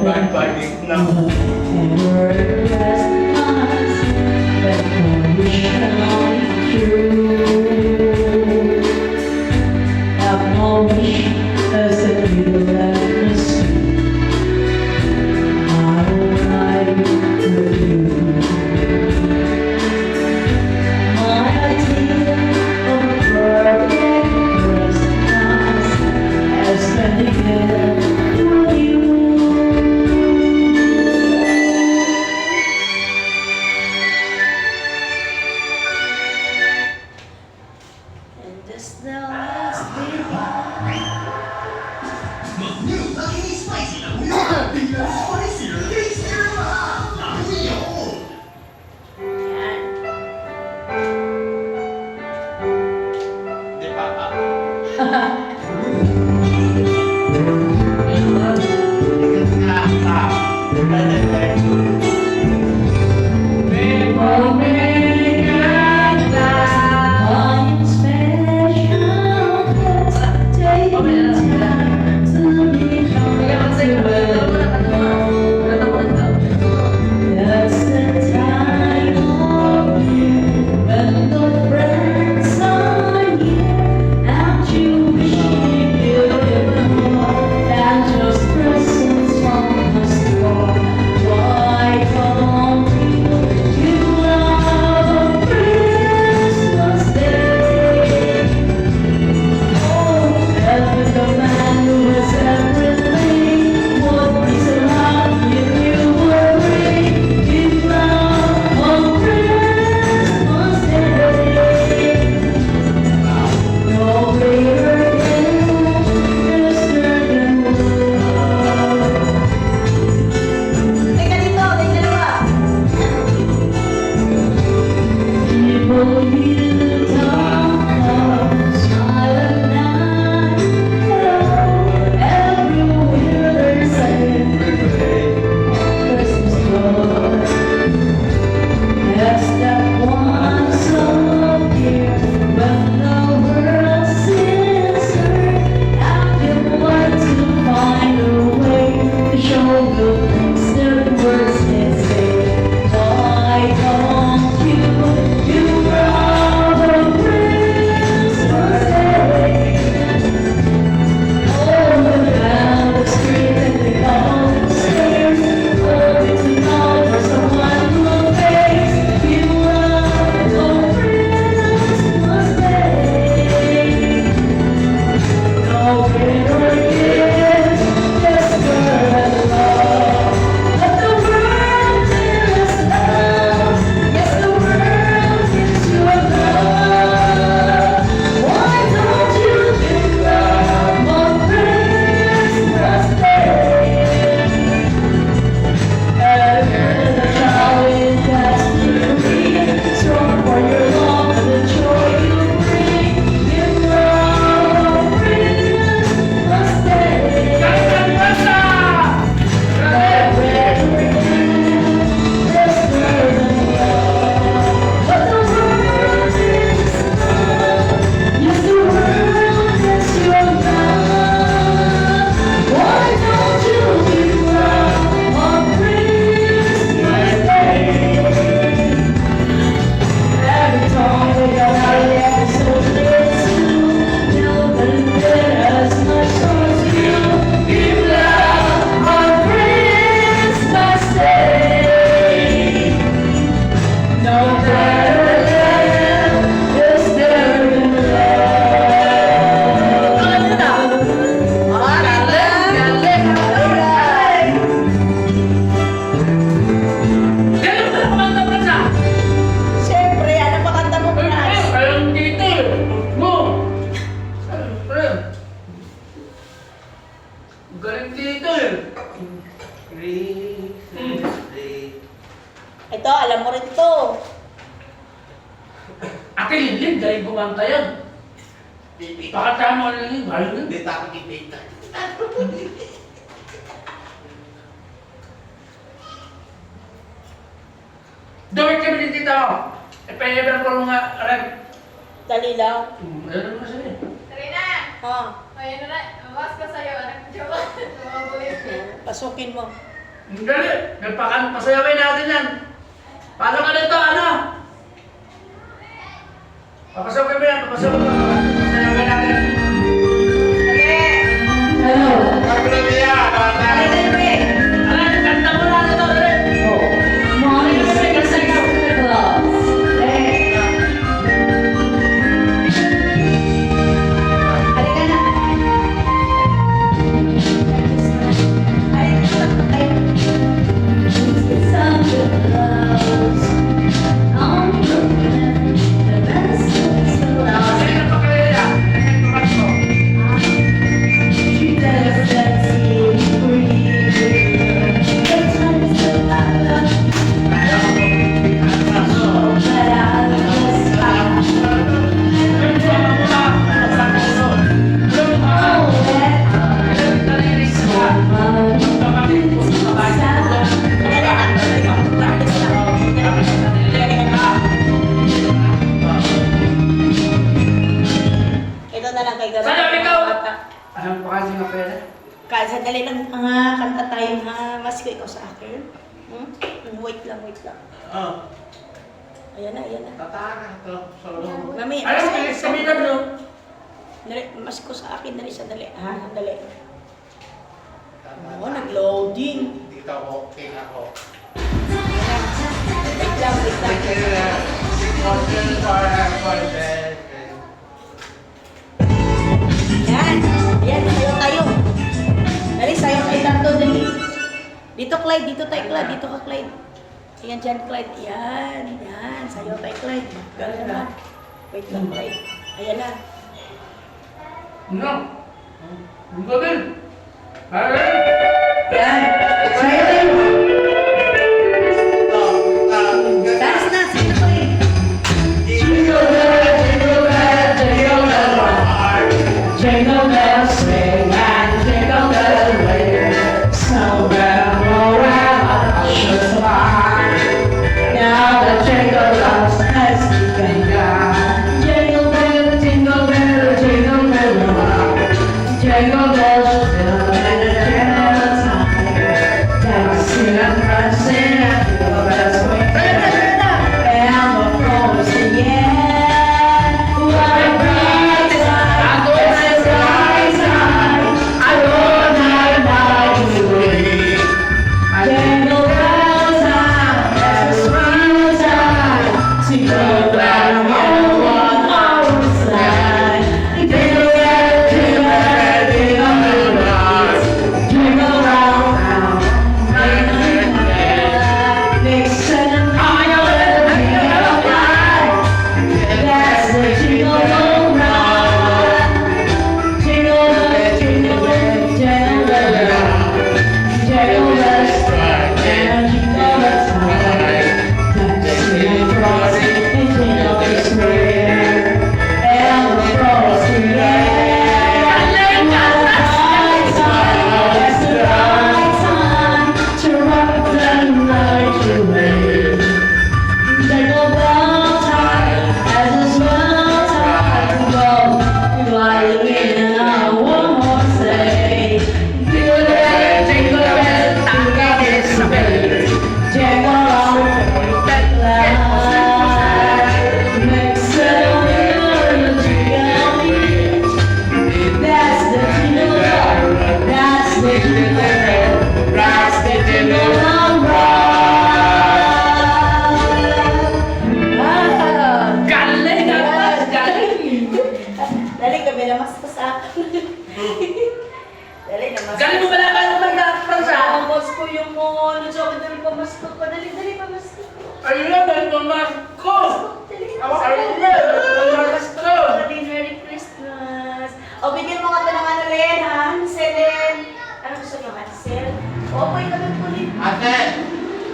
Balik na. Ito, alam mo rin ito. Ate Linlin, galing kumanta yan. Baka tama lang yun, mahal yun. Hindi takot ipita. Dawit kami din dito. Epeneber ko mga rep. Dali lang. Ano naman sabi? Trina! Ha? Ayun na na, mawas ko sa'yo, anak ko. Tumabulit. Pasukin mo. Dali, pasayawin natin yan. Paano ka nito, ano? Papasawin mo yan, papasawin mo. Pasayawin natin. Hello. Alam, kanta mo na ito, dali. Mommy sings in the club. Halika na. Kasi napakaya. Tumakbo. Ito na lang kay Gabi. Sa'yo, ikaw! Anong pakasi nga pera? Kahit sandali lang, kanta tayo ha. Mas ko ikaw sa akin. Hmm? Wait lang, wait lang. Oh, Ayan na, ayan na. tataka to. Solo. Mami, Alam, bilis kami na bro. dali, mas ko sa akin, dali, sandali. Ha, dali. Oo, nag-loading. Dito ako, king ako. Wait lang, wait lang. Yan. Yan, sayo tayo. Dali, sayo tayo tanto, dali. Dito, Clyde. Dito tayo, Clyde. Dito ka, Clyde. Ayan dyan, Clyde. Yan. Yan. Sayo tayo, Clyde. Ganun naman. Wait lang, Clyde. Ayan na. Ano? Ang gawin? Ayan! Yan. Sayo tayo. Dance na. Sino to eh? Jingle bell, jingle bell, jingle bell rock. Jingle bells swing and jingle bells ring. Snowbell roll around, should survive. Now the jingle bells has begun. Jingle bell, jingle bell, jingle bell rock. Jingle bells fill and the jingle time. Dancing and prancing and jingle bells swing. And the floor is yeah. What a bright time, what a bright time. I know that night is away. Jingle bell time, that's a sweet time. Jingle bell, jingle bell, always slide. Jingle bell, jingle bell, jingle bell, jingle round, round, jingle bell. Vixen and Violet, jingle bell. That's the jingle bell ride. Jingle bell, jingle bell, jingle bell. Jingle bells strike and jingle bells time. Dancing across the jingle square. And the cross the air. That's the right time to rock the night away. Jingle bell time, as a small time to go, gliding in a one-horse sleigh. Jingle bell, jingle bell, tangga is a bell. Jingle all that line, makes it a little jingle. That's the jingle bell, that's the jingle bell, that's the jingle all ride. Galing! Galing! Dali, kami namas ko sa akin. Dali, namas Galing mo pala kayo mag-actor sa? Namas ko yung mo. Ano sa akin, dali, pamasko ko. Dali, dali, pamasko ko. Ayun na, dahil mamas ko! Dali, Ayun na, mamas ko! Dali, Merry Christmas. O, bigyan mo ka ito ng ano, Len, ha? Hanselin. Ano gusto niyo, Hansel? O, pwede ka doon kunin. Ate!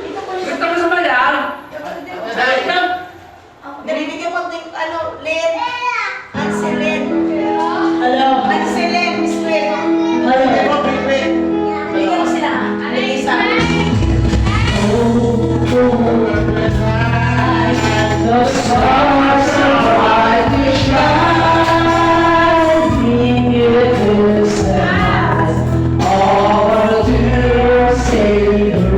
Ito kunin. Gusto mo sa bayan? Ayun na! Dali, bigyan mo ito yung ano, Len. Hanselin. Hello. Hanselin, Miss Len. Ate mo, baby! Bigyan mo sila, ha? Lisa. The stars are brightly shining, it is the night of our dear Savior.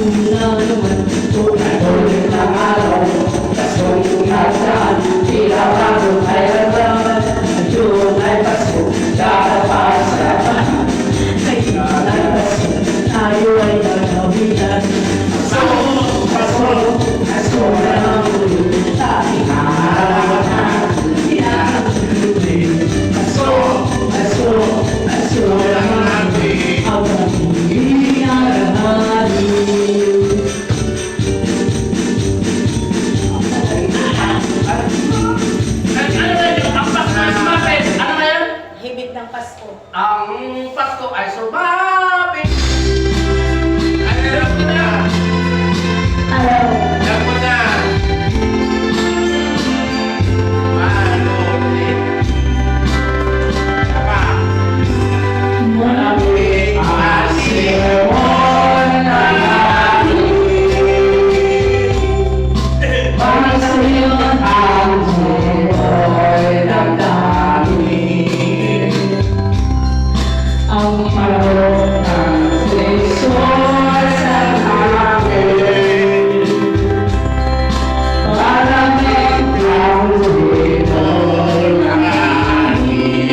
na naman, tuloy ng araw, Paskong nasaan, tila bagong kailangan, ngayon ay Pasko, kakapasarapan, ngayon ay Pasko, tayo ay nagkabilan. Pasko, Pasko na ang muli, tayong harapan, pinakakulubi. Pasko, Pasko, Pasko na ang muli, ang muli ang harapan. Himig ng Pasko. Ang Pasko ay sumapit. Alam mo na. Alam mo na. Paano ulit? Tama. Malamig ang sipon ng hangin. Pagsayon ang simoy ng dangin. Ang marong ng sisor sa hangin. Malamig ang sipon ng hangin.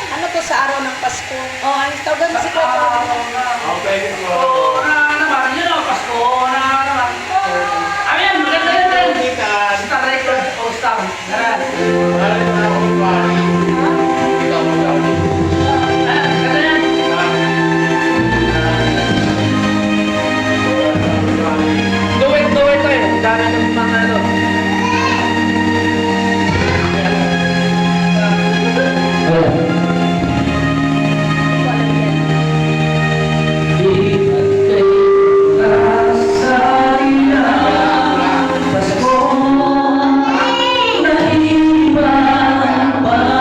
Ano to sa araw ng Pasko? Oh, ang tawagan mo si Kuya. Okay, so. Mahal na ako, Wari. Ikaw mo sabi. Pasko, naiba ang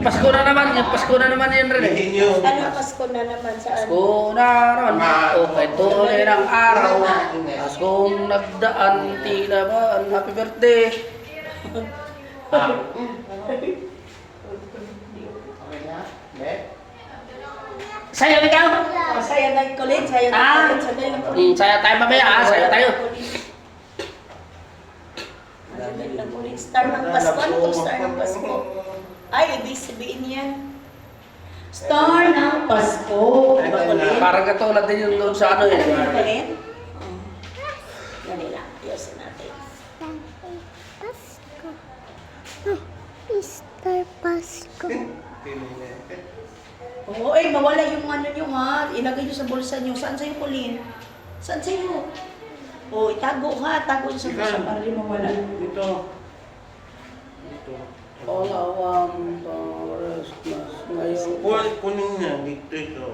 Pasko na naman, yung Pasko na naman yun rin eh. Inyo. Anong Pasko na naman sa ano? Pasko na naman, okay tuloy ng araw. Paskong nagdaan, tila ba, happy birthday. Sayo ikaw? Oh, saya ng kulit, saya ng Ah. kulit, saya ng kulit. Saya tayo mamaya ah, saya tayo. Saya ng kulit. Star ng Pasko, ano kung star ng Pasko? Ay, ibig sabihin yan. Star ng Pasko. Diba kulit? Parang katulad din yung doon sa ano eh. Kulit? Dali lang, ayusin natin. Mr. Pasko. Oo, ay, mawala yung ano nyo ha. Ilagay nyo sa bulsa nyo. Saan sa'yo, Colleen? Saan sa'yo? Oo, itago ha. Tago nyo sa bulsa para di mawala. Dito. All I want for Christmas ngayon. Kunin niya. Dito ito.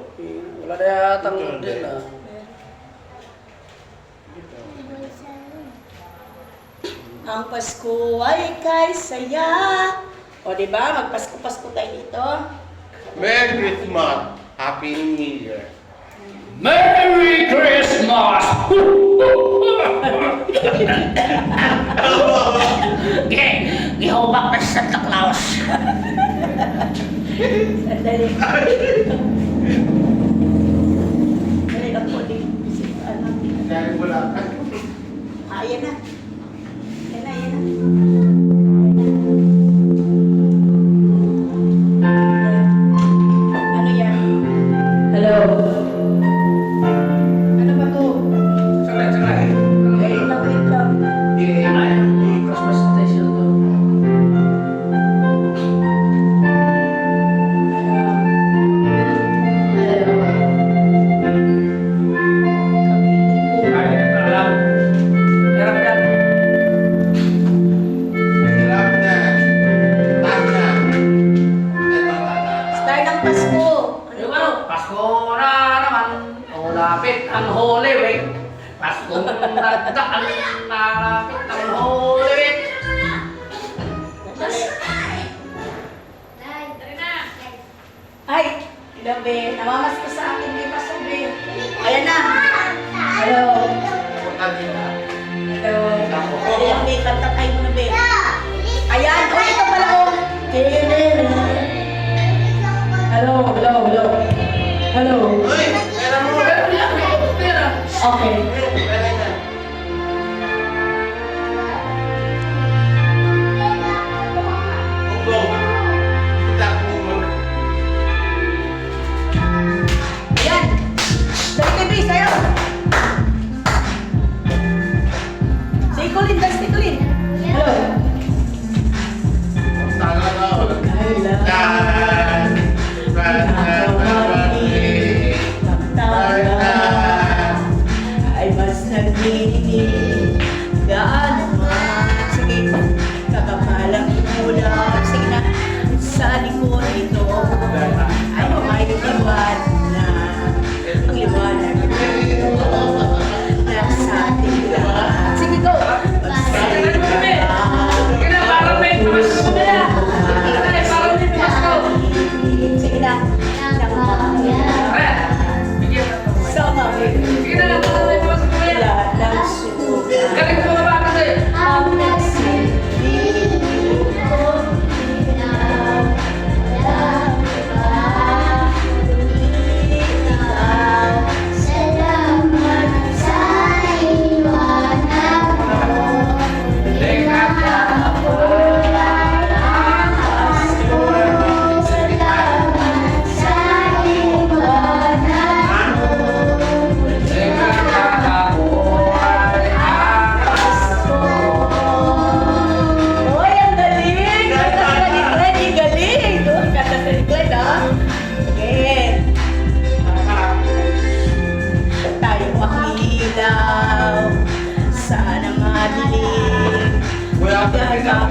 Wala na yatang din ah. Ang Pasko ay kay saya. O, di ba? Magpasko-pasko tayo dito. Merry Christmas. Happy New Year. Merry Christmas! Gihubak na si Santa Claus. Sandali. Dali lang po din. Ano? Dahil wala ka. Ah, yan na. Yan na, yan na. Ano yan? Hello? Ano ba to? Sakay, sakay. Wait lang, wait lang. Ay, Christmas station to. Ay, ito lang. Hirap yan. Hirap na. Taas na. Ito, tata. Star ng Pasko. Yung ano, Pasko na naman. Malapit ang Holy Week. Pasko nagdaan, malapit ang Holy Week. Dali. Ay, gabi. Namamas ko sa akin, di pa sabi. Ayan na. Hello. Punta din na. Hello. Ayan, be. Kanta tayo muna, be. Ayan. O, ito pala, o. Hello, hello, hello. Hello. Uy! Pera mo! Okay. Pera na. Ugo. Punta ko mag... Ayan. Dali, baby, sayo. Say, Colin, dance ni Colin. Hello. Tanga na. Hello. Dan. Ay mas nagninig gaano man. Sige, kakapalang imulang. Sige na, sa likod ito ay may liwanag na. Ang liwanag ito nasa ating lahat. Sige, go! Sige na, parang may Pasko na yan. Parang may Pasko. Sige na. Sama Sige na, parang may Pasko na yan. lahat ng sugat. Galing mo ba kasi? Ang nagsilbi ko ikaw, salamat sa liwanag mo. Teka na ako. Pasko, salamat sa liwanag mo. Teka na ako ay Pasko. Uy, ang galing! Kanta ni Clyde, ang galing! Doon, kanta ni Clyde, ha? Okay. Tayo ang ilaw, sana madilim. Wala pa Dahil rin. ang